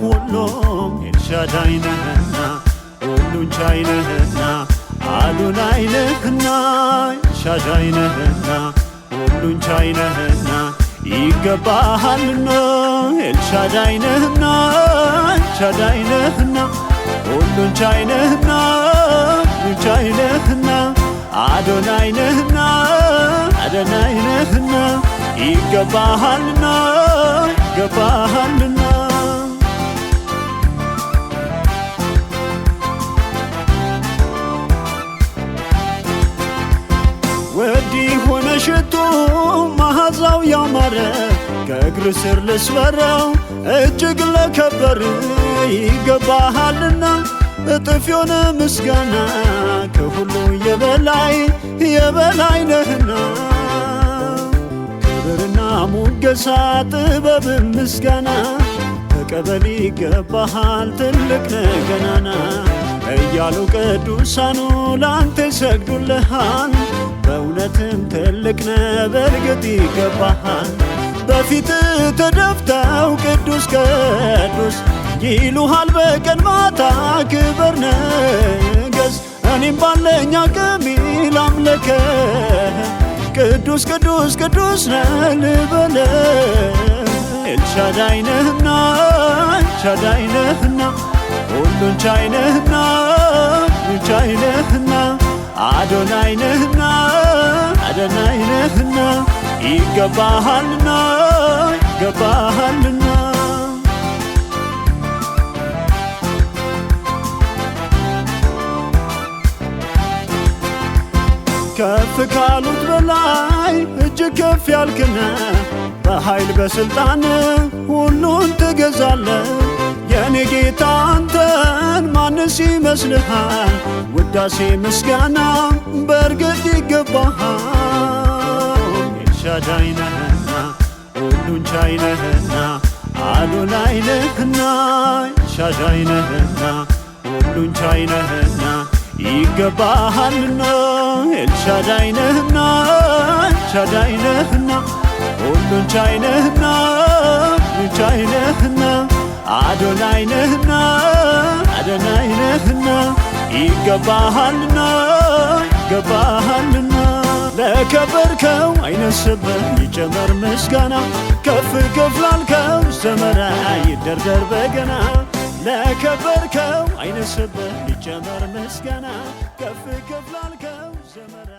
ሁሉም ኤልሻዳይ ነህና ሁሉን ቻይ ነህና አዶናይ ነህና ኤልሻዳይ ነህና ሁሉን ቻይ ነህና ይገባሃልና ኤልሻዳይ ነህና ኤልሻዳይ ነህና ሁሉን ቻይ ነህና ሁሉን ቻይ ነህና አዶናይ ነህና አዶናይ ነህና ይገባሃልና ይገባሃልና ወዲ ሆነ ሽቱ መዓዛው ያማረ ከእግር ስር ልስበረው እጅግ ለከበር ይገባሃልና እጥፍ የሆነ ምስጋና ከሁሉ የበላይ የበላይ ነህና ክብርና ሙገሳ ጥበብ ምስጋና ተቀበል ይገባሃል ትልቅ ነህ ገናና እያሉ ቅዱሳኑ ላንተ ይሰግዱልሃል በእውነትም ትልቅ ነህ በርግጥ ይገባሃል በፊት ተደፍተው ቅዱስ ቅዱስ ይሉሃል በቀን ማታ ክብር ነገስ እኔም ባለኝ አቅም ላምልክህ ቅዱስ ቅዱስ ቅዱስ ነህ ልበልህ ኤልሻዳይ ነህና ኤልሻዳይ ነህና ሁሉን ቻይ ነህና ሁሉን ቻይ ነህና አዶናይ ነህና አዶናይ ነህና ይገባሃልና ይገባሃልና ከፍ ካሉት በላይ እጅግ ከፍ ያልክነ በኃይል በሥልጣን ሁሉን ትገዛለህ የኔ ጌታ አንተን ማንስ ይመስልሃል ውዳሴ ምስጋና በርግጥ ይገባሃል ኤልሻዳይ ነህና ሁሉን ቻይ ነህና አዶናይ ነህና ኤልሻዳይ ነህና ሁሉን ቻይ ነህና ይገባሃልና ኤልሻዳይ ነህና ኤልሻዳይ ነህና ሁሉን ቻይ ነህና ሁሉን ቻይ ነህና አዶናይ ነህና አዶናይ ነህና ይገባሃልና ይገባሃልና ለከበርከው አይነስብህ ይጨመር ምስጋና ከፍ ከፍ ላልከው ዘመራ ይደርደር በገና ለከበርከው አይነስብህ ይጨመር ምስጋና ከፍ ከፍ ላልከው ዘመራ